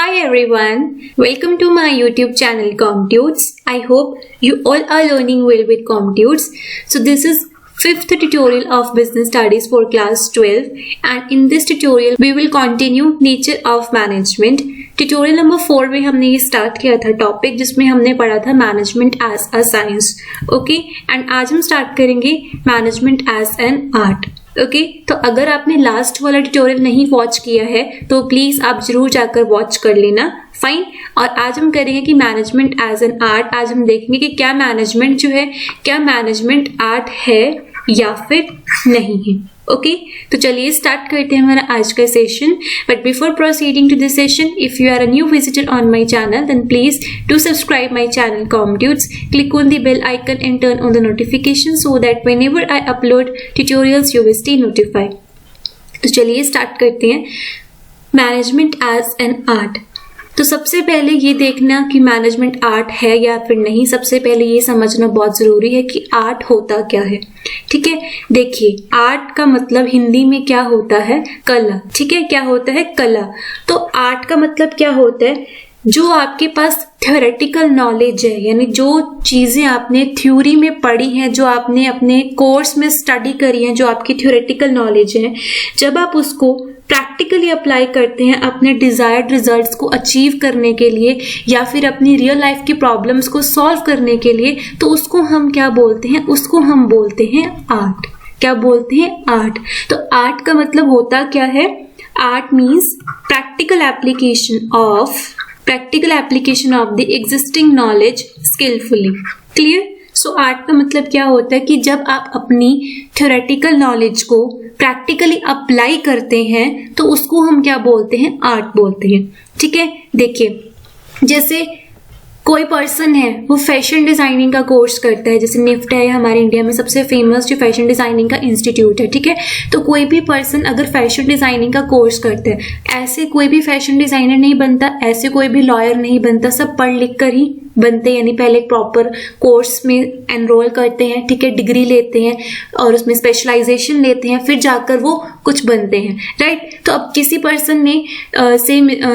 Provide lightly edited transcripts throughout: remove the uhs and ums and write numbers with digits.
Hi everyone, welcome to my YouTube channel COMMTUTS. I hope you all are learning well with COMMTUTS. So this is 5th tutorial of business studies for class 12 and in this tutorial we will continue nature of management. Tutorial number 4 में हमने ये start किया था topic जिसमें हमने पढ़ा था management as a science. Okay, and आज हम स्टार्ट करेंगे management as an art. Okay, तो अगर आपने लास्ट वाला ट्यूटोरियल नहीं वॉच किया है तो प्लीज आप जरूर जाकर वॉच कर लेना. फाइन. और आज हम करेंगे कि मैनेजमेंट एज एन आर्ट. आज हम देखेंगे कि क्या मैनेजमेंट जो है, क्या मैनेजमेंट आर्ट है या फिर नहीं है. ओके, तो चलिए स्टार्ट करते हैं हमारा आज का session. But before proceeding to this session, if you are a new visitor on my channel then please do subscribe my channel COMMTUTS. Click on the bell icon and turn on the notification so that whenever I upload tutorials you will stay notified. तो चलिए start करते हैं management as an art. तो सबसे पहले ये देखना कि मैनेजमेंट आर्ट है या फिर नहीं. सबसे पहले ये समझना बहुत जरूरी है कि आर्ट होता क्या है. ठीक है, देखिए आर्ट का मतलब हिंदी में क्या होता है, कला. ठीक है, क्या होता है, कला. तो आर्ट का मतलब क्या होता है, जो आपके पास थ्योरेटिकल नॉलेज है, यानी जो चीजें आपने थ्योरी में पढ़ी हैं, जो आपने अपने कोर्स में स्टडी करी हैं, जो आपकी थ्योरेटिकल नॉलेज है, जब आप उसको प्रैक्टिकली अप्लाई करते हैं अपने डिजायर्ड रिजल्ट्स को अचीव करने के लिए या फिर अपनी रियल लाइफ की प्रॉब्लम्स को सॉल्व करने के लिए, तो उसको हम क्या बोलते हैं, उसको हम बोलते हैं आर्ट. क्या बोलते हैं, आर्ट. तो आर्ट का मतलब होता क्या है, art means practical application of the existing knowledge skilfully. Clear. So art का मतलब क्या होता है कि जब आप अपनी थ्योरेटिकल नॉलेज को प्रैक्टिकली अप्लाई करते हैं तो उसको हम क्या बोलते हैं, आर्ट बोलते हैं. ठीक है, देखिए जैसे कोई पर्सन है वो फैशन डिजाइनिंग का कोर्स करता है, जैसे निफ्ट है हमारे इंडिया में सबसे फेमस जो फैशन डिजाइनिंग का इंस्टीट्यूट है. ठीक है, तो कोई भी पर्सन अगर फैशन डिजाइनिंग का कोर्स करता है, ऐसे कोई भी फैशन डिजाइनर नहीं बनता, ऐसे कोई भी लॉयर नहीं बनता, सब पढ़ लिख कर ही बनते. यानी पहले प्रॉपर कोर्स में एनरोल करते हैं, ठीक है, डिग्री लेते हैं और उसमें स्पेशलाइजेशन लेते हैं, फिर जाकर वो कुछ बनते हैं. राइट. तो अब किसी पर्सन ने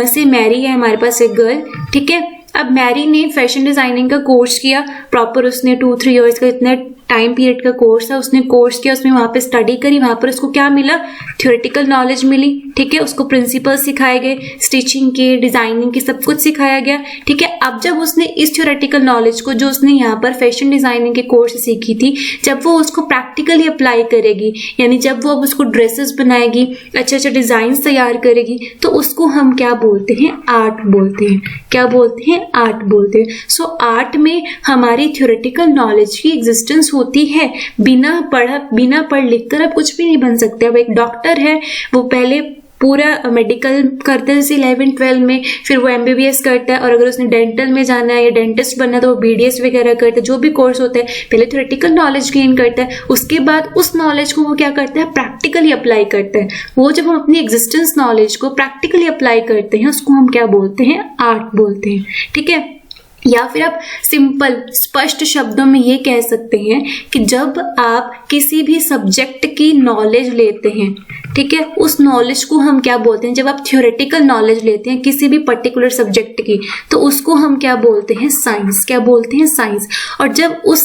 से मैरी है हमारे पास एक गर्ल. ठीक है, अब मैरी ने फैशन डिजाइनिंग का कोर्स किया प्रॉपर, उसने 2-3 इयर्स का इतना टाइम पीरियड का कोर्स है, उसने कोर्स किया, उसमें वहां पे स्टडी करी, वहां पर उसको क्या मिला, थ्योरेटिकल नॉलेज मिली. ठीक है, उसको प्रिंसिपल सिखाए गए, स्टिचिंग के, डिजाइनिंग के, सब कुछ सिखाया गया. ठीक है, अब जब उसने इस थ्योरेटिकल नॉलेज को जो उसने यहाँ पर फैशन डिजाइनिंग के कोर्स सीखी थी, जब वो उसको प्रैक्टिकली अप्लाई करेगी, यानी जब वो अब उसको ड्रेसेस बनाएगी, अच्छे अच्छे डिजाइन तैयार करेगी, तो उसको हम क्या बोलते हैं, आर्ट बोलते हैं. क्या बोलते हैं, आर्ट बोलते हैं. सो आर्ट में हमारी थ्योरेटिकल नॉलेज की एग्जिस्टेंस होती है. बिना पढ़ लिख कर अब कुछ भी नहीं बन सकते. अब एक डॉक्टर है, वो पहले पूरा मेडिकल करता है जैसे 11-12 में, फिर वो MBBS करता है, और अगर उसने डेंटल में जाना है या डेंटिस्ट बनना है तो वो BDS वगैरह करता है. जो भी कोर्स होता है पहले थ्योरेटिकल नॉलेज गेन करता है, उसके बाद उस नॉलेज को वो क्या करता है, प्रैक्टिकली अप्लाई करता है. वो जब हम अपनी एग्जिस्टेंस नॉलेज को प्रैक्टिकली अप्लाई करते हैं उसको हम क्या बोलते हैं, आर्ट बोलते हैं. ठीक है, या फिर आप सिंपल स्पष्ट शब्दों में ये कह सकते हैं कि जब आप किसी भी सब्जेक्ट की नॉलेज लेते हैं, ठीक है, उस नॉलेज को हम क्या बोलते हैं, जब आप थ्योरेटिकल नॉलेज लेते हैं किसी भी पर्टिकुलर सब्जेक्ट की, तो उसको हम क्या बोलते हैं, साइंस. क्या बोलते हैं, साइंस. और जब उस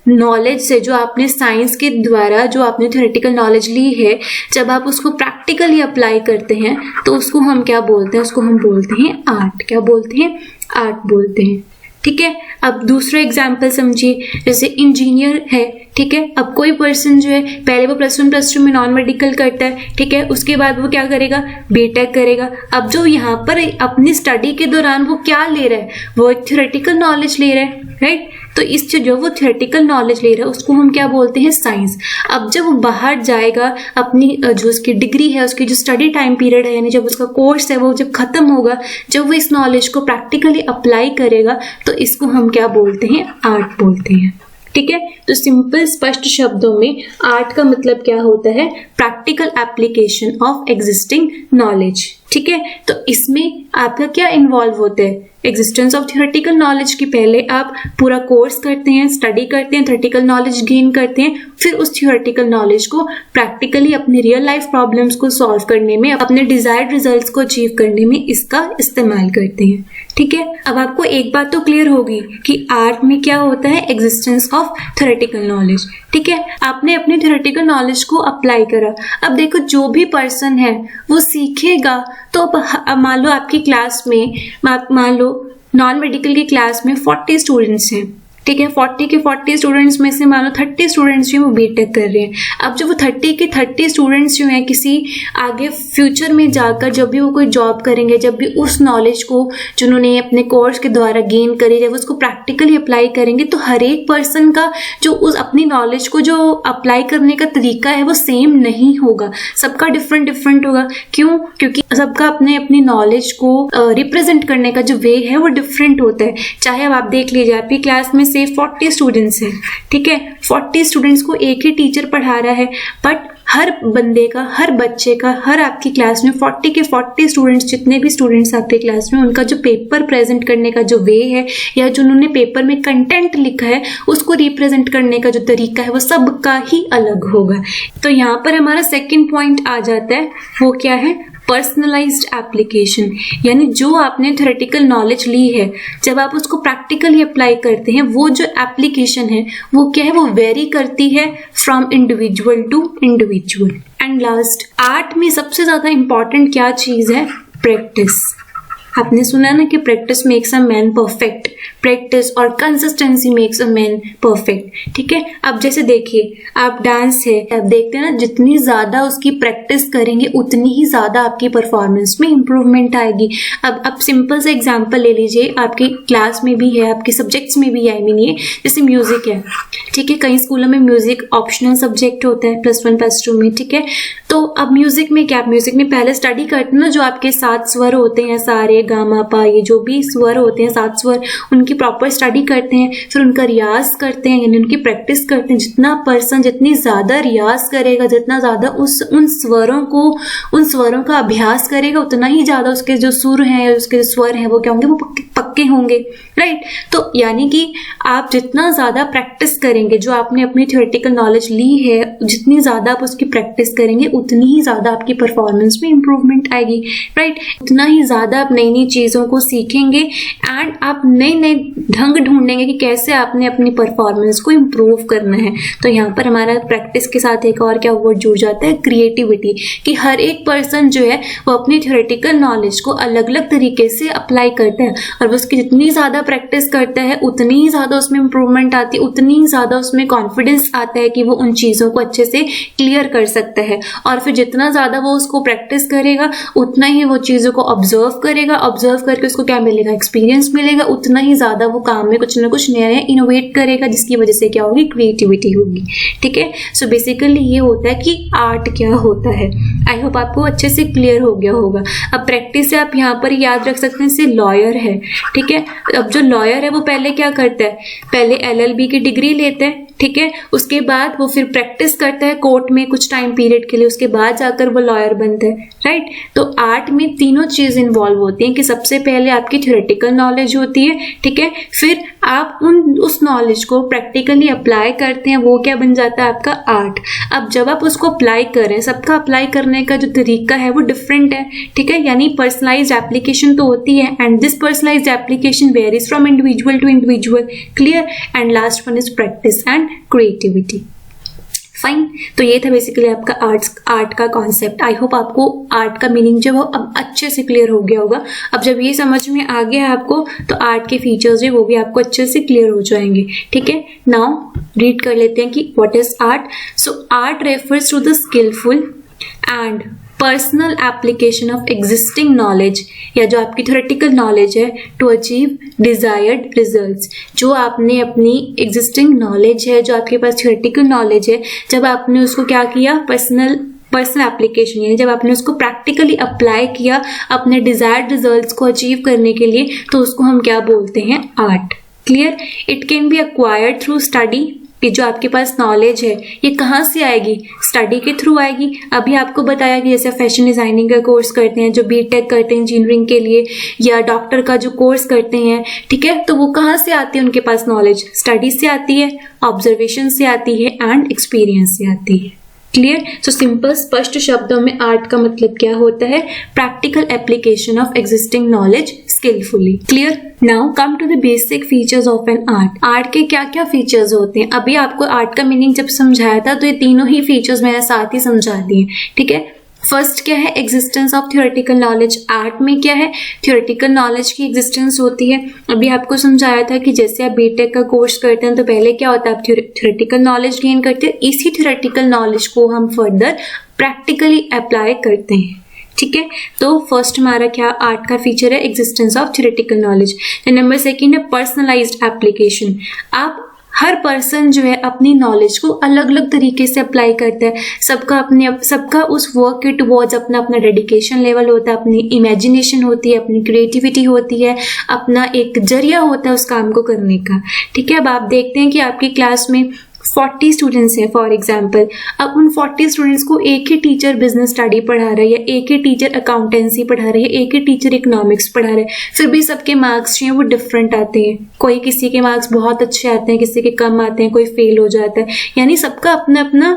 नॉलेज से, जो आपने साइंस के द्वारा जो आपने थ्योरेटिकल नॉलेज ली है, जब आप उसको प्रैक्टिकली अप्लाई करते हैं तो उसको हम क्या बोलते हैं, उसको हम बोलते हैं आर्ट. क्या बोलते हैं, आर्ट बोलते हैं. ठीक है, अब दूसरा एग्जाम्पल समझिए, जैसे इंजीनियर है. ठीक है, अब कोई पर्सन जो है पहले वो +1 +2 में नॉन मेडिकल करता है. ठीक है, उसके बाद वो क्या करेगा, बीटेक करेगा. अब जो यहाँ पर अपनी स्टडी के दौरान वो क्या ले रहा है, वो एक थ्योरेटिकल नॉलेज ले रहा है. राइट. तो इस जो वो थ्योरेटिकल नॉलेज ले रहा है उसको हम क्या बोलते हैं, साइंस. अब जब वो बाहर जाएगा, अपनी जो उसकी डिग्री है, उसकी जो स्टडी टाइम पीरियड है, यानी जब उसका कोर्स है वो जब खत्म होगा, जब वो इस नॉलेज को प्रैक्टिकली अप्लाई करेगा, तो इसको हम क्या बोलते हैं, आर्ट बोलते हैं. ठीक है, तो सिंपल स्पष्ट शब्दों में आर्ट का मतलब क्या होता है, practical application of existing knowledge. ठीक है। तो इसमें आपका क्या इन्वॉल्व होता है, एग्जिस्टेंस ऑफ थ्योरेटिकल नॉलेज की पहले आप पूरा कोर्स करते हैं, स्टडी करते हैं, थ्योरेटिकल नॉलेज गेन करते हैं, फिर उस थ्योरेटिकल नॉलेज को प्रैक्टिकली अपने रियल लाइफ प्रॉब्लम्स को सॉल्व करने में, अपने डिजायर्ड रिजल्ट्स को अचीव करने में इसका इस्तेमाल करते हैं। ठीक है, अब आपको एक बात तो क्लियर होगी कि आर्ट में क्या होता है, एग्जिस्टेंस ऑफ थ्योरेटिकल नॉलेज। ठीक है, आपने अपने थ्योरेटिकल नॉलेज को अप्लाई करा। अब देखो जो भी पर्सन है वो सीखेगा, तो अब मान लो आपकी क्लास में, मान लो नॉन मेडिकल की क्लास में 40 स्टूडेंट्स हैं। ठीक है, 40 के 40 स्टूडेंट्स में से मान लो 30 स्टूडेंट्स जो वो बीटेक कर रहे हैं। अब जो वो 30 के 30 स्टूडेंट्स जो हैं किसी आगे फ्यूचर में जाकर जब भी वो कोई जॉब करेंगे, जब भी उस नॉलेज को जिन्होंने अपने कोर्स के द्वारा गेन करी, जब उसको प्रैक्टिकली अप्लाई करेंगे, तो हर एक पर्सन का जो उस अपनी नॉलेज को जो अप्लाई करने का तरीका है वो सेम नहीं होगा, सबका डिफरेंट डिफरेंट होगा। क्यों? क्योंकि सबका अपने अपनी नॉलेज को रिप्रेजेंट करने का जो वे है वो डिफरेंट होता है। चाहे अब आप देख लीजिए, आपकी क्लास में से 40 स्टूडेंट्स हैं। ठीक है, 40 स्टूडेंट्स को एक ही टीचर पढ़ा रहा है, बट हर बंदे का, हर बच्चे का, हर आपकी क्लास में 40 के 40 स्टूडेंट्स, जितने भी स्टूडेंट्स आपके क्लास में, उनका जो पेपर प्रेजेंट करने का जो वे है, या जो उन्होंने पेपर में कंटेंट लिखा है उसको रिप्रेजेंट करने का जो तरीका है वो सबका ही अलग होगा। तो यहाँ पर हमारा सेकंड पॉइंट आ जाता है, वो क्या है, पर्सनलाइज्ड एप्लीकेशन। यानी जो आपने थ्योरेटिकल नॉलेज ली है, जब आप उसको प्रैक्टिकली अप्लाई करते हैं, वो जो एप्लीकेशन है वो क्या है, वो वेरी करती है from individual to individual. And last, art में सबसे ज्यादा इंपॉर्टेंट क्या चीज है, प्रैक्टिस। आपने सुना ना कि practice makes a man perfect, practice और consistency makes a man perfect. ठीक है, अब जैसे देखिए, आप डांस है, आप देखते हैं ना, जितनी ज्यादा उसकी प्रैक्टिस करेंगे उतनी ही ज्यादा आपकी परफॉर्मेंस में इंप्रूवमेंट आएगी। अब आप सिंपल से एग्जांपल ले लीजिए, आपकी क्लास में भी है, आपके सब्जेक्ट्स में भी है, आई मीन ये जैसे म्यूजिक है। ठीक है, कई स्कूलों में म्यूजिक ऑप्शनल सब्जेक्ट होता है +1 +2 में। ठीक है, तो अब म्यूजिक में क्या, म्यूजिक में पहले स्टडी करते हैं ना, जो आपके 7 स्वर होते हैं, सारे गामा पा, ये जो भी स्वर होते हैं 7 स्वर, उनकी प्रॉपर स्टडी करते हैं, फिर उनका रियाज करते हैं, यानी उनकी प्रैक्टिस करते हैं। जितना पर्सन जितनी ज्यादा रियाज करेगा, जितना ज्यादा उन स्वरों का अभ्यास करेगा, उतना ही ज्यादा उसके जो सुर हैं, उसके जो स्वर हैं वो क्या होंगे, वो पक्के होंगे। राइट, तो यानी कि आप जितना ज्यादा प्रैक्टिस करेंगे, जो आपने अपनी थ्योरेटिकल नॉलेज ली है, जितनी ज्यादा आप उसकी प्रैक्टिस करेंगे उतनी ही ज्यादा आपकी परफॉर्मेंस में इंप्रूवमेंट आएगी। राइट, उतना ही ज्यादा आप नई नई चीजों को सीखेंगे एंड आप नए नए ढंग ढूंढेंगे कि कैसे आपने अपनी परफॉर्मेंस को इम्प्रूव करना है। तो यहाँ पर हमारा प्रैक्टिस के साथ एक और क्या वर्ड जुड़ जाता है, क्रिएटिविटी, कि हर एक पर्सन जो है वो अपनी थ्योरेटिकल नॉलेज को अलग अलग तरीके से अप्लाई करता है, और वो उसकी जितनी ज्यादा प्रैक्टिस करता है उतनी ही ज्यादा उसमें इंप्रूवमेंट आती है, उतनी ही ज्यादा उसमें कॉन्फिडेंस आता है कि वो उन चीजों को अच्छे से क्लियर कर सकता है। और फिर जितना ज्यादा वो उसको प्रैक्टिस करेगा उतना ही वो चीजों को ऑब्जर्व करेगा, ऑब्जर्व करके उसको क्या मिलेगा, एक्सपीरियंस मिलेगा, उतना ही ज्यादा वो काम में कुछ ना कुछ नया नया इनोवेट करेगा, जिसकी वजह से क्या होगी, क्रिएटिविटी होगी। ठीक है, सो बेसिकली ये होता है कि आर्ट क्या होता है। आई होप आपको अच्छे से क्लियर हो गया होगा। अब प्रैक्टिस से आप यहाँ पर याद रख सकते हैं, जैसे लॉयर है। ठीक है, अब जो लॉयर है वो पहले क्या करता है, पहले LLB की डिग्री लेता है। ठीक है, उसके बाद वो फिर प्रैक्टिस करता है कोर्ट में कुछ टाइम पीरियड के लिए, उसके बाद जाकर वो लॉयर बनता है। राइट, तो आर्ट में तीनों चीज इन्वॉल्व होती हैं कि सबसे पहले आपकी थ्योरेटिकल नॉलेज होती है। ठीक है, फिर आप उस नॉलेज को प्रैक्टिकली अप्लाई करते हैं, वो क्या बन जाता है, आपका आर्ट। अब जब आप उसको अप्लाई करें, सबका अप्लाई करने का जो तरीका है वो डिफरेंट है। ठीक है, यानी पर्सनलाइज्ड एप्लीकेशन तो होती है, and this personalised application varies from individual to individual. Clear, and last one is practice and creativity. Fine, तो ये था बेसिकली आपका आर्ट का कॉन्सेप्ट। आई होप आपको आर्ट का मीनिंग जो है वो अब अच्छे से क्लियर हो गया होगा। अब जब ये समझ में आ गया आपको, तो आर्ट के फीचर्स जो वो भी आपको अच्छे से क्लियर हो जाएंगे। ठीक है, नाउ रीड कर लेते हैं कि what is art. So art refers to the skilful and personal application of existing knowledge, या जो आपकी थ्योरेटिकल नॉलेज है, टू अचीव डिजायर्ड रिजल्ट्स। जो आपने अपनी एग्जिस्टिंग नॉलेज है, जो आपके पास थ्योरेटिकल नॉलेज है, जब आपने उसको क्या किया, पर्सनल एप्लीकेशन, यानी जब आपने उसको प्रैक्टिकली अप्लाई किया अपने डिजायर्ड रिजल्ट्स को अचीव करने के लिए, तो उसको हम क्या बोलते हैं, art. Clear, it can be acquired through study, कि जो आपके पास नॉलेज है ये कहाँ से आएगी, स्टडी के थ्रू आएगी। अभी आपको बताया कि जैसे फैशन डिजाइनिंग का कोर्स करते हैं, जो बीटेक करते हैं इंजीनियरिंग के लिए, या डॉक्टर का जो कोर्स करते हैं, ठीक है, तो वो कहाँ से आती है उनके पास नॉलेज, स्टडी से आती है, ऑब्जर्वेशन से आती है एंड एक्सपीरियंस से आती है। क्लियर? सो सिंपल स्पष्ट शब्दों में आर्ट का मतलब क्या होता है, practical application of existing knowledge skilfully. Clear? Now come to the basic features of an art. Art के क्या क्या फीचर्स होते हैं? अभी आपको आर्ट का मीनिंग जब समझाया था तो ये तीनों ही फीचर्स मैंने साथ ही समझा दिए, ठीक है। फर्स्ट क्या है, existence of theoretical knowledge. Art में क्या है, थ्योरेटिकल नॉलेज की एग्जिस्टेंस होती है। अभी आपको समझाया था कि जैसे आप बीटेक का कोर्स करते हैं तो पहले क्या होता है, आप थ्योरेटिकल नॉलेज गेन करते हैं, इसी थ्योरेटिकल नॉलेज को हम फर्दर प्रैक्टिकली अप्लाई करते हैं, ठीक है। तो फर्स्ट हमारा क्या आर्ट का फीचर है, existence of theoretical knowledge. Number second है पर्सनलाइज्ड एप्लीकेशन। आप हर पर्सन जो है अपनी नॉलेज को अलग अलग तरीके से अप्लाई करता है, सबका उस वर्क के टुवर्ड्स अपना अपना डेडिकेशन लेवल होता है, अपनी इमेजिनेशन होती है, अपनी क्रिएटिविटी होती है, अपना एक जरिया होता है उस काम को करने का, ठीक है। अब आप देखते हैं कि आपकी क्लास में 40 स्टूडेंट्स हैं फॉर एग्जाम्पल। अब उन 40 स्टूडेंट्स को एक ही टीचर बिजनेस स्टडी पढ़ा रहा है, या एक ही टीचर अकाउंटेंसी पढ़ा रहे हैं, एक ही टीचर इकोनॉमिक्स पढ़ा रहे हैं, फिर भी सबके मार्क्स जो हैं वो डिफरेंट आते हैं। कोई किसी के मार्क्स बहुत अच्छे आते हैं, किसी के कम आते हैं, कोई फेल हो जाता है, यानी सबका अपना अपना,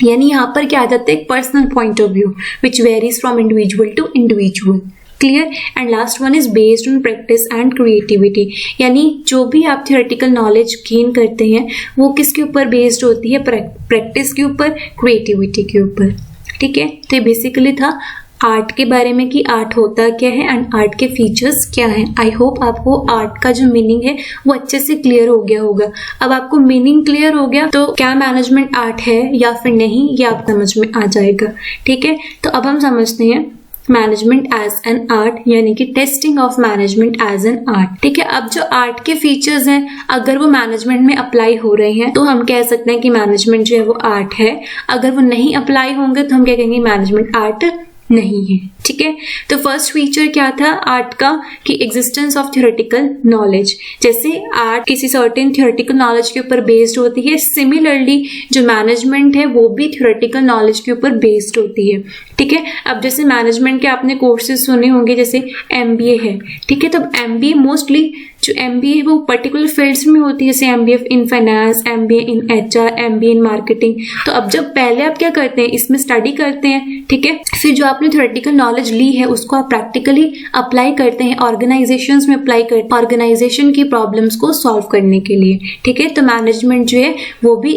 यानी यहाँ पर क्या आ जाता है, एक personal point of view which varies from individual to individual. Clear? And last one is based on practice and creativity, यानी जो भी आप थियोरेटिकल नॉलेज गेन करते हैं वो किसके ऊपर बेस्ड होती है, प्रैक्टिस के ऊपर, क्रिएटिविटी के ऊपर, ठीक है। तो ये बेसिकली था आर्ट के बारे में कि आर्ट होता क्या है एंड आर्ट के फीचर्स क्या हैं। आई होप आपको आर्ट का जो मीनिंग है वो अच्छे से क्लियर हो गया होगा। अब आपको मीनिंग क्लियर हो गया तो क्या मैनेजमेंट आर्ट है या फिर नहीं, ये आप समझ में आ जाएगा, ठीक है। तो अब हम समझते हैं मैनेजमेंट एज एन आर्ट, यानी कि testing of management as an art, ठीक है। अब जो आर्ट के फीचर्स हैं अगर वो मैनेजमेंट में अप्लाई हो रहे हैं तो हम कह सकते हैं कि मैनेजमेंट जो है वो आर्ट है। अगर वो नहीं अप्लाई होंगे तो हम क्या कहेंगे, मैनेजमेंट आर्ट नहीं है, ठीक है। तो फर्स्ट फीचर क्या था आर्ट का, कि एग्जिस्टेंस ऑफ थ्योरेटिकल नॉलेज। जैसे आर्ट किसी सर्टेन थ्योरेटिकल नॉलेज के ऊपर बेस्ड होती है, सिमिलरली जो मैनेजमेंट है वो भी थ्योरेटिकल नॉलेज के ऊपर बेस्ड होती है, ठीक है। अब जैसे मैनेजमेंट के आपने कोर्सेज सुने होंगे, जैसे MBA है, ठीक है। तो MBA मोस्टली जो MBA है वो पर्टिकुलर फील्ड्स में होती है, जैसे MBA in finance, MBA in HR, MBA in marketing. तो अब जब पहले आप क्या करते हैं, इसमें स्टडी करते हैं, ठीक है, फिर जो आपने थ्योरेटिकल नॉलेज ली है उसको आप प्रैक्टिकली अप्लाई करते हैं, ऑर्गेनाइजेशंस में अप्लाई करते हैं, ऑर्गेनाइजेशन की प्रॉब्लम्स को सॉल्व करने के लिए, ठीक है। तो मैनेजमेंट जो है वो भी,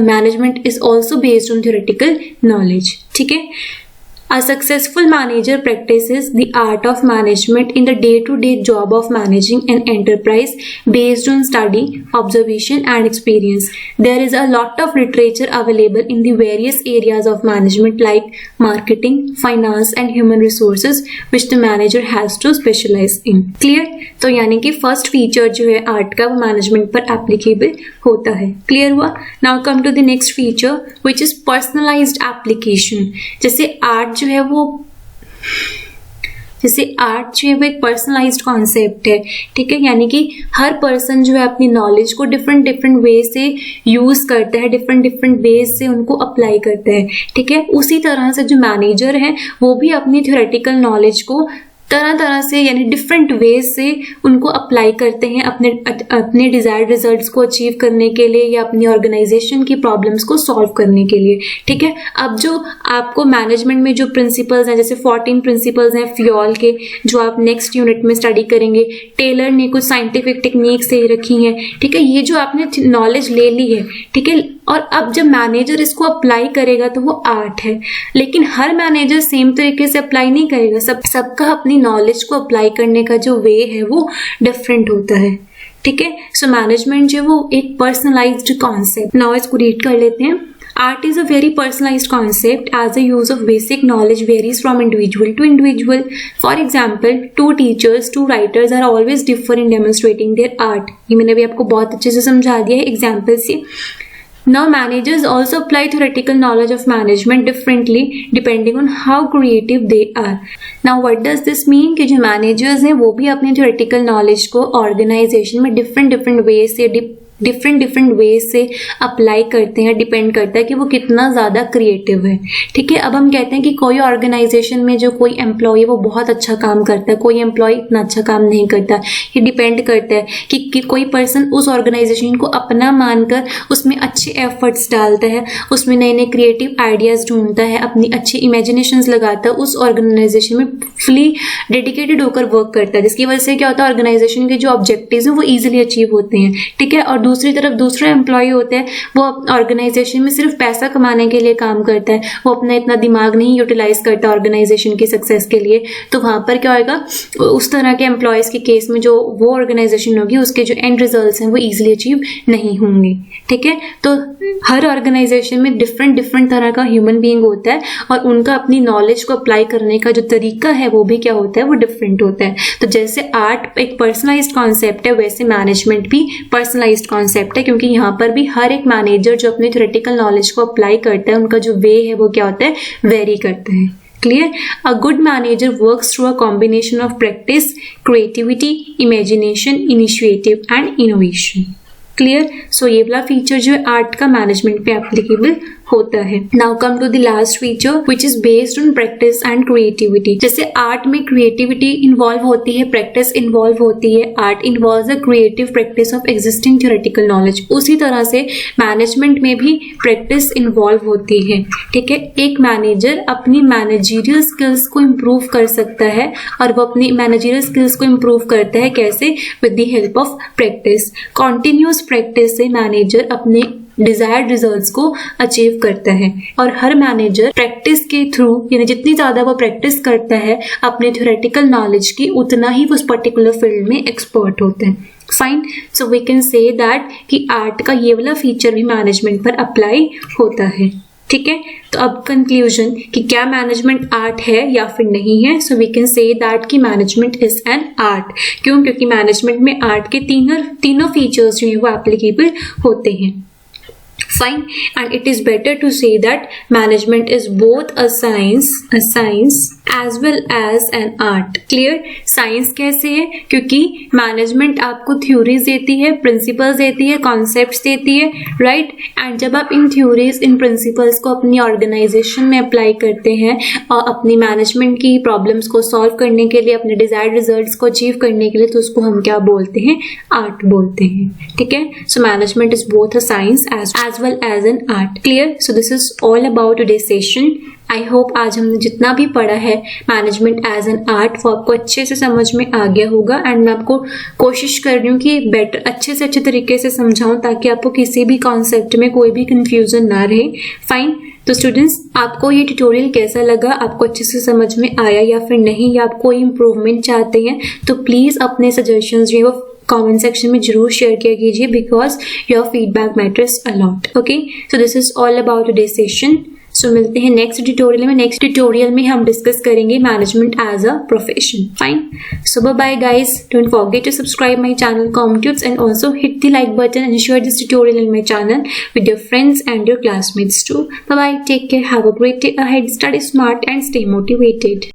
management is also based on theoretical knowledge, ठीक है। A successful manager practices the art of management in the day-to-day job of managing an enterprise based on study, observation and experience. There is a lot of literature available in the various areas of management like marketing, finance and human resources which the manager has to specialize in. Clear? तो यानी कि first feature जो है art का वो management पर applicable होता है। क्लियर हुआ? Now come to the next feature which is personalised application. जैसे आर्ट जो है वो एक पर्सनलाइज्ड कॉन्सेप्ट है, ठीक है। यानी कि हर पर्सन जो है अपनी नॉलेज को डिफरेंट वे से यूज करता है, डिफरेंट वेज से उनको अप्लाई करता है, ठीक है। उसी तरह से जो मैनेजर है वो भी अपनी थ्योरेटिकल नॉलेज को तरह से, यानी डिफरेंट वेज से उनको अप्लाई करते हैं अपने डिजायर्ड रिजल्ट्स को अचीव करने के लिए या अपनी ऑर्गेनाइजेशन की प्रॉब्लम्स को सॉल्व करने के लिए, ठीक है। अब जो आपको मैनेजमेंट में जो प्रिंसिपल्स हैं, जैसे 14 प्रिंसिपल्स हैं फ्योल के, जो आप नेक्स्ट यूनिट में स्टडी करेंगे। टेलर ने कुछ साइंटिफिक टेक्निक्स से रखी हैं, ठीक है। ये जो आपने नॉलेज ले ली है, ठीक है, और अब जब मैनेजर इसको अप्लाई करेगा तो वो आर्ट है, लेकिन हर मैनेजर सेम तरीके से अप्लाई नहीं करेगा। सबका अपनी नॉलेज को अप्लाई करने का जो वे है वो डिफरेंट होता है, ठीक है। सो मैनेजमेंट जो वो एक पर्सनलाइज्ड कॉन्सेप्ट। नाउ इसको रीड कर लेते हैं। Art is a very personalized concept as the use of basic knowledge varies from individual to individual. For example, two teachers, two writers are always differ in demonstrating their art. ये मैंने भी आपको बहुत अच्छे से समझा दिया है एग्जाम्पल से। Now managers also apply theoretical knowledge of management differently depending on how creative they are. Now what does this mean कि जो managers हैं वो भी अपने theoretical knowledge को organization में different ways से डिफरेंट डिफरेंट वे से अप्लाई करते हैं, डिपेंड करता है कि वो कितना ज़्यादा क्रिएटिव है। ठीक है, अब हम कहते हैं कि कोई ऑर्गेनाइजेशन में जो कोई एम्प्लॉय वो बहुत अच्छा काम करता है, कोई एम्प्लॉय इतना अच्छा काम नहीं करता। ये डिपेंड करता है कि कोई पर्सन उस ऑर्गेनाइजेशन को अपना मानकर उसमें अच्छे एफर्ट्स डालता है, उसमें नए नए क्रिएटिव आइडियाज ढूंढता है, अपनी अच्छी इमेजिनेशंस लगाता है, उस ऑर्गेनाइजेशन में फुली डेडिकेटेड होकर वर्क करता है, जिसकी वजह से क्या होता है, ऑर्गेनाइजेशन के जो ऑब्जेक्टिव्स हैं वो इजीली अचीव होते हैं। ठीक है, और दूसरी तरफ दूसरा एम्प्लॉय होता है, वो ऑर्गेनाइजेशन में सिर्फ पैसा कमाने के लिए काम करता है, वो अपना इतना दिमाग नहीं यूटिलाइज करता ऑर्गेनाइजेशन की सक्सेस के लिए। तो वहां पर क्या होगा, उस तरह के एम्प्लॉयज के केस में जो वो ऑर्गेनाइजेशन होगी उसके जो एंड रिजल्ट्स हैं वो इजीली अचीव नहीं होंगे। ठीक है, तो हर ऑर्गेनाइजेशन में डिफरेंट डिफरेंट तरह का ह्यूमन बीइंग होता है और उनका अपनी नॉलेज को अप्लाई करने का जो तरीका है वो भी क्या होता है, वो डिफरेंट होता है। तो जैसे आर्ट एक पर्सनलाइज्ड कॉन्सेप्ट है, वैसे मैनेजमेंट भी पर्सनलाइज्ड कॉन्सेप्ट है, क्योंकि यहाँ पर भी हर एक मैनेजर जो अपनी थ्योरेटिकल नॉलेज को अप्लाई करता है उनका जो वे है वो क्या होता है, वेरी करता है। Clear? A good manager works through a combination of practice, creativity, imagination, initiative and innovation. Clear? So ये वाला फीचर जो है आर्ट का मैनेजमेंट पे एप्लीकेबल होता है। Now come to the last feature which is based on practice and creativity. जैसे art में क्रिएटिविटी इन्वॉल्व होती है, प्रैक्टिस इन्वॉल्व होती है, art involve the creative practice of existing theoretical knowledge, उसी तरह से मैनेजमेंट में भी प्रैक्टिस इन्वॉल्व होती है। ठीक है, एक मैनेजर अपनी मैनेजरियल स्किल्स को इम्प्रूव कर सकता है और वो अपनी मैनेजरियल स्किल्स को इम्प्रूव करता है कैसे, with the help of practice. Continuous practice से मैनेजर अपने डिजायर्ड रिजल्ट्स को अचीव करता है और हर मैनेजर प्रैक्टिस के थ्रू, यानी जितनी ज्यादा वो प्रैक्टिस करता है अपने थ्योरेटिकल नॉलेज की, उतना ही वो उस पर्टिकुलर फील्ड में एक्सपर्ट होता है। Fine, so we can say that कि आर्ट का ये वाला फीचर भी मैनेजमेंट पर अप्लाई होता है। ठीक है, तो अब कंक्लूजन कि क्या मैनेजमेंट आर्ट है या फिर नहीं है। So we can say that कि मैनेजमेंट इज एन आर्ट। क्यों? क्योंकि मैनेजमेंट में आर्ट के तीनों फीचर्स जो है वो एप्लीकेबल होते हैं। Fine, and it is better to say that management is both a science as well as an art. Clear? Science कैसे है? क्योंकि मैनेजमेंट आपको थ्योरीज देती है, प्रिंसिपल्स देती है, कॉन्सेप्ट्स देती है, राइट? एंड जब आप इन थ्योरीज, इन प्रिंसिपल्स को अपनी ऑर्गेनाइजेशन में अप्लाई करते हैं और अपनी मैनेजमेंट की प्रॉब्लम्स को सॉल्व करने के लिए, अपने डिजायर्ड रिजल्ट्स को अचीव करने के लिए, तो उसको हम क्या बोलते हैं, आर्ट बोलते हैं। ठीक है, so management is both a science as well as an art. Clear? So this is all about today's session. I hope आज हमने जितना भी पढ़ा है मैनेजमेंट एज एन आर्ट वो आपको अच्छे से समझ में आ गया होगा। एंड मैं आपको कोशिश कर रही हूँ कि बेटर अच्छे से अच्छे तरीके से समझाऊं ताकि आपको किसी भी कॉन्सेप्ट में कोई भी कंफ्यूजन ना रहे। फाइन, तो स्टूडेंट्स आपको ये ट्यूटोरियल कैसा लगा, आपको अच्छे से समझ में आया या फिर नहीं, या आप कोई इम्प्रूवमेंट चाहते हैं तो प्लीज अपने सजेशंस जो है वो कमेंट सेक्शन में जरूर शेयर किया कीजिए, because your feedback matters a lot. Okay, so this is all about today's session. So मिलते हैं नेक्स्ट ट्यूटोरियल में। नेक्स्ट ट्यूटोरियल में हम डिस्कस करेंगे management as a profession. Fine, so bye bye guys, don't forget to subscribe my channel COMMTUTS and also hit the like button and share this tutorial in my channel with your friends and your classmates too. Bye bye, take care, have a great day ahead, study smart and stay motivated.